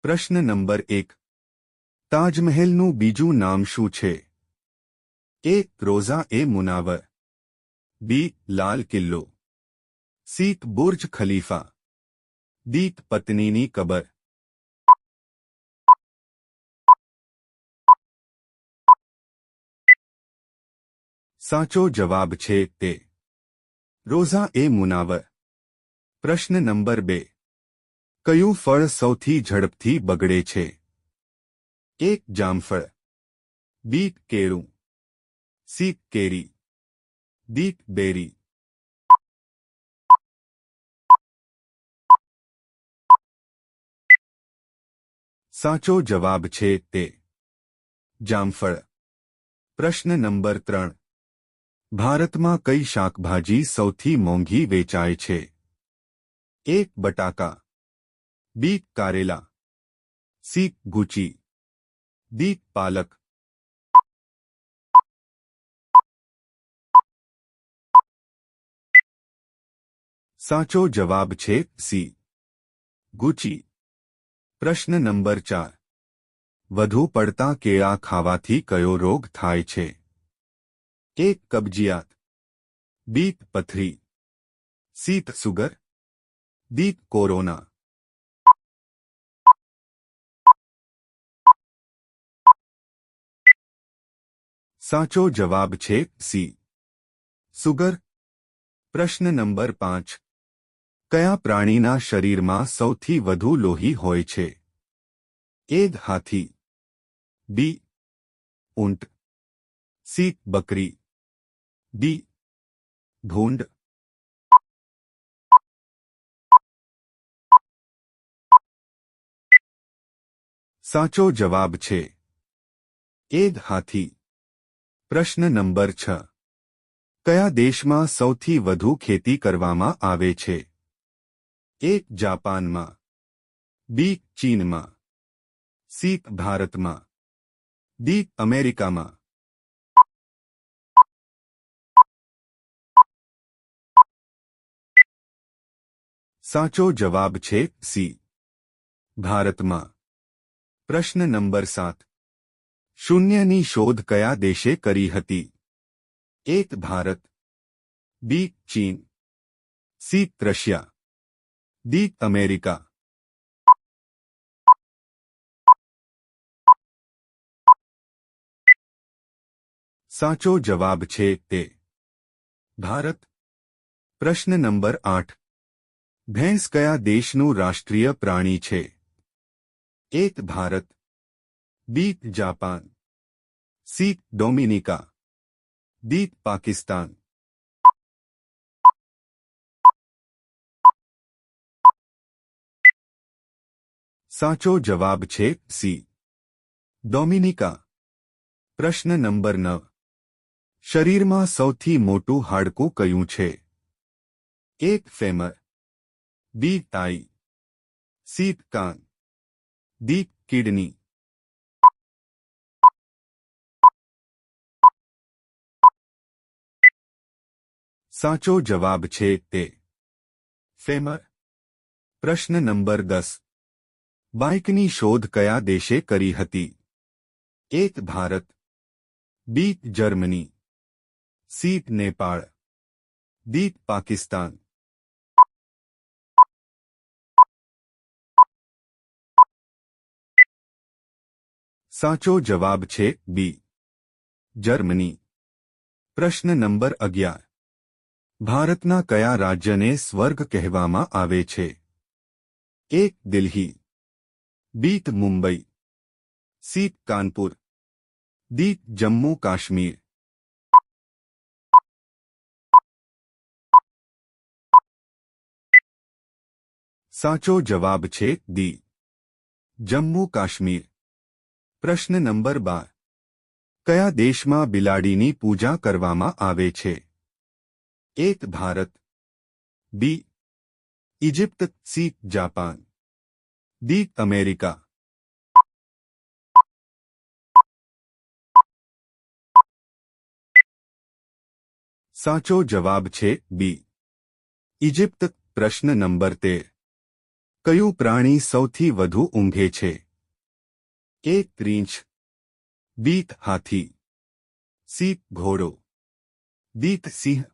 પ્રશ્ન નંબર 1. તાજમહેલનું બીજું નામ શું છે? એ. રોઝા એ મુનાવર. બી. Lal Qila. C. Burj Khalifa. D. પત્નીની કબર. સાચો જવાબ છે તે. રોઝા એ મુનાવર. પ્રશ્ન નંબર 2. કયું ફળ સૌથી ઝડપથી બગડે છે? એ. જામફળ. બી. કેળું. સી. કેરી. ડી. બેરી. સાચો જવાબ છે તે. જામફળ. પ્રશ્ન નંબર 3. ભારતમાં કઈ શાકભાજી સૌથી મોંઘી વેચાય છે? એ. બટાકા. બી. કારેલા. સી. ગુચી. ડી. પાલક. સાચો જવાબ છે સી. ગુચી. પ્રશ્ન નંબર 4. વધુ પડતા કેળા ખાવાથી કયો રોગ થાય છે? એ. કબજિયાત. બી. પથરી. સી. સુગર. ડી. કોરોના. સાચો જવાબ છે સી. સુગર. પ્રશ્ન નંબર 5. કયા પ્રાણીના શરીરમાં સૌથી વધુ લોહી હોય છે? એ. હાથી. બી. ઊંટ. સી. બકરી. ડી. ભૂંડ. સાચો જવાબ છે એ. હાથી. પ્રશ્ન નંબર 6. કયા દેશમાં સૌથી વધુ ખેતી કરવામાં આવે છે? એ. જાપાનમાં. બી. ચીનમાં. સી. ભારતમાં. ડી. અમેરિકામાં. સાચો જવાબ છે સી. ભારતમાં. પ્રશ્ન નંબર 7. શૂન્યની શોધ કયા દેશે કરી હતી? એ. ભારત. બી. ચીન. સી. રશિયા. ડી. અમેરિકા. સાચો જવાબ છે તે. ભારત. પ્રશ્ન નંબર 8. ભેંસ કયા દેશનું રાષ્ટ્રીય પ્રાણી છે? A. Bharat. B. Japan. C. Dominica. D. Pakistan. સાચો જવાબ છે સી. ડોમિનિકા. પ્રશ્ન નંબર 9. શરીરમાં સૌથી મોટું હાડકું કયું છે? એ. ફેમર. બી. તાઈ. સી. કાન. ડી. કિડની. સાચો જવાબ છે તે. ફેમર. પ્રશ્ન નંબર 10. બાઇકની શોધ કયા દેશે કરી હતી? A. Bharat. B. Germany. C. Nepal. D. Pakistan. સાચો જવાબ છે બી. જર્મની. પ્રશ્ન નંબર 11. ભારતના કયા રાજ્યને સ્વર્ગ કહેવામાં આવે છે? એ. દિલ્હી. બી. મુંબઈ. સી. કાનપુર. ડી. જમ્મુ કાશ્મીર. સાચો જવાબ છે ડી. જમ્મુ કાશ્મીર. પ્રશ્ન નંબર 12. કયા દેશમાં બિલાડીની પૂજા કરવામાં આવે છે? A. Bharat. B. Egypt. C. Japan. D. America. સાચો જવાબ છે બી. ઇજિપ્ત. પ્રશ્ન નંબર 13. કયું પ્રાણી સૌથી વધુ ઊંઘે છે? એ. રીંછ, બી. હાથી, સી. ઘોડો, ડી. સિંહ.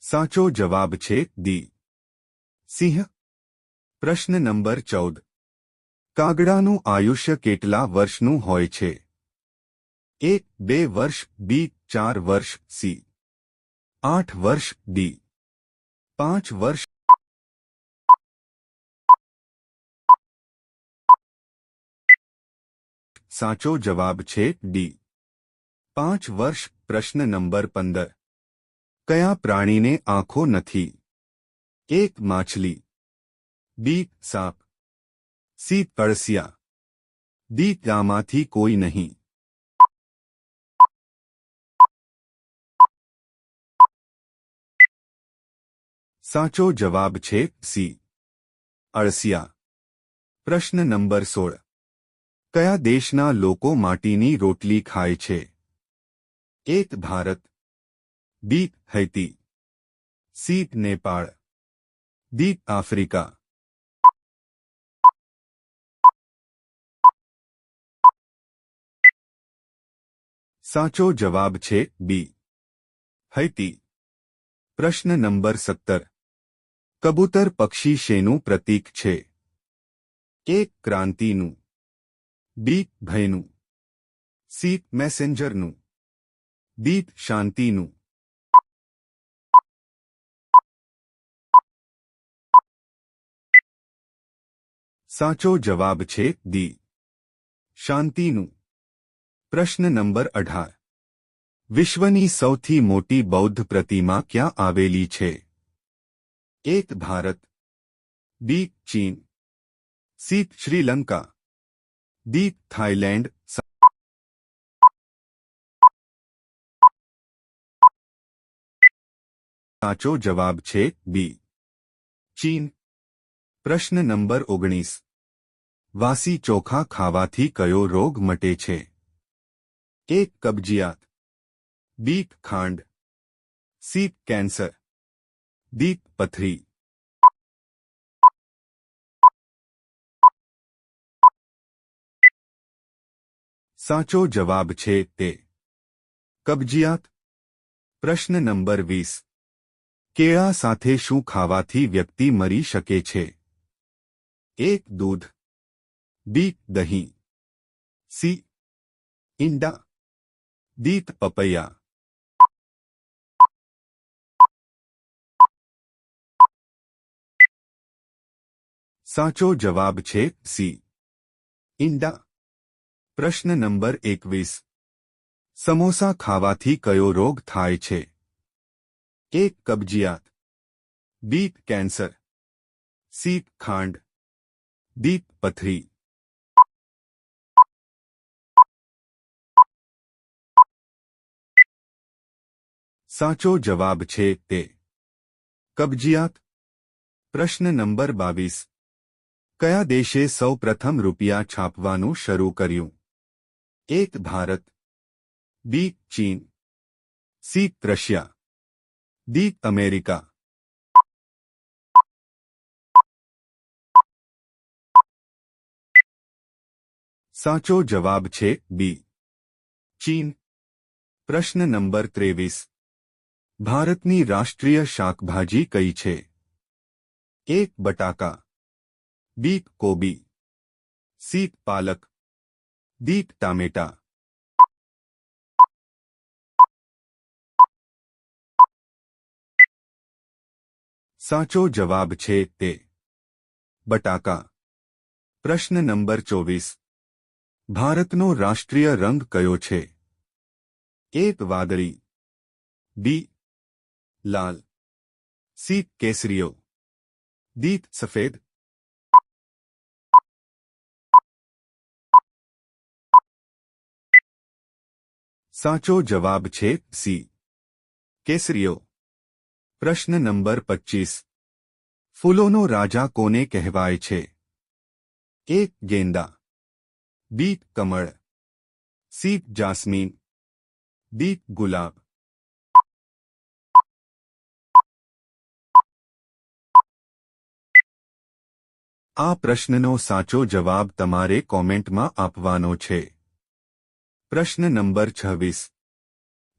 સાચો જવાબ છે ડી. સિંહ. પ્રશ્ન નંબર 14. કાગડાનું આયુષ્ય કેટલા વર્ષનું હોય છે? એ. 2 વર્ષ, બી. 4 વર્ષ, સી. 8 વર્ષ, ડી. 5 વર્ષ. સાચો જવાબ છે ડી. 5 વર્ષ. પ્રશ્ન નંબર 15. કયા પ્રાણીને આંખો નથી? એક. માછલી, બી. સાપ, સી. અળસિયા, ડી. આમાંથી કોઈ નહીં. સાચો જવાબ છે સી. અળસિયા. પ્રશ્ન નંબર 16. કયા દેશના લોકો માટીની રોટલી ખાય છે? એક. Bharat, B. Haiti, C. Nepal, D. Africa. સાચો જવાબ છે બી. હૈતી. પ્રશ્ન નંબર 17. કબૂતર પક્ષી શેનું પ્રતીક છે? એક. ક્રાંતિનું, બી. ભયનું, સી. મેસેન્જરનું, ડી. શાંતિનું. સાચો જવાબ છે ડી. શાંતિનું. પ્રશ્ન નંબર 18. વિશ્વની સૌથી મોટી બૌદ્ધ પ્રતિમા ક્યાં આવેલી છે? એક. ભારત, બી. ચીન, સી. શ્રીલંકા, ડી. થાઈલેન્ડ. સાચો જવાબ છે બી. ચીન. પ્રશ્ન નંબર 19. વાસી ચોખા ખાવાથી કયો રોગ મટે છે? એક. કબજિયાત, બી. ખાંડ, સી. Cancer, D. પથરી. સાચો જવાબ છે તે. કબજિયાત. પ્રશ્ન નંબર 20. કેળા સાથે શું ખાવાથી વ્યક્તિ મરી શકે છે? એક. દૂધ, બી. દહીં, સી. ઈંડા, ડી. પપૈયા. સાચો જવાબ છે સી. ઈંડા. પ્રશ્ન નંબર 21. સમોસા ખાવાથી કયો રોગ થાય છે? એક. કબજિયાત, બી. Cancer, C. ખાંડ, ડી. પથરી. સાચો જવાબ છે તે. કબજિયાત. પ્રશ્ન નંબર 22. કયા દેશે સૌ પ્રથમ રૂપિયા છાપવાનું શરૂ કર્યું? એક. ભારત, બી. ચીન, સી. Russia, D. અમેરિકા. સાચો જવાબ છે બી. ચીન. પ્રશ્ન નંબર 23. ભારતની રાષ્ટ્રીય શાકભાજી કઈ છે? એક. બટાકા, બી. કોબી, સી. પાલક, ડી. ટામેટા. સાચો જવાબ છે તે. બટાકા. પ્રશ્ન નંબર 24. ભારતનો રાષ્ટ્રીય રંગ કયો છે? એક. વાદળી, બી. લાલ, સી. કેસરીયો, ડી. સફેદ. સાચો જવાબ છે સી. કેસરીયો. પ્રશ્ન નંબર 25. ફૂલોનો રાજા કોને કહેવાય છે? એક. ગેંડા, બી. કમળ, સી. Jasmine, D. ગુલાબ. આ પ્રશ્નનો સાચો જવાબ તમારે કોમેન્ટમાં આપવાનો છે. પ્રશ્ન નંબર 26.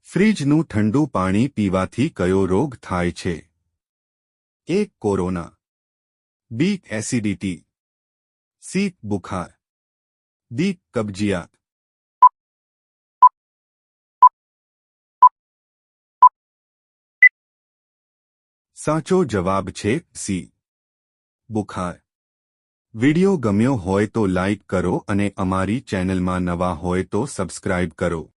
ફ્રીજનું ઠંડુ પાણી પીવાથી કયો રોગ થાય છે? A. Corona, B. Acidity, C. બુખાર, D. કબજિયાત. સાચો જવાબ છે C. બુખાર. વિડિયો ગમ્યો હોય તો લાઇક કરો અને અમારી ચેનલમાં નવા હોય તો સબસ્ક્રાઇબ કરો.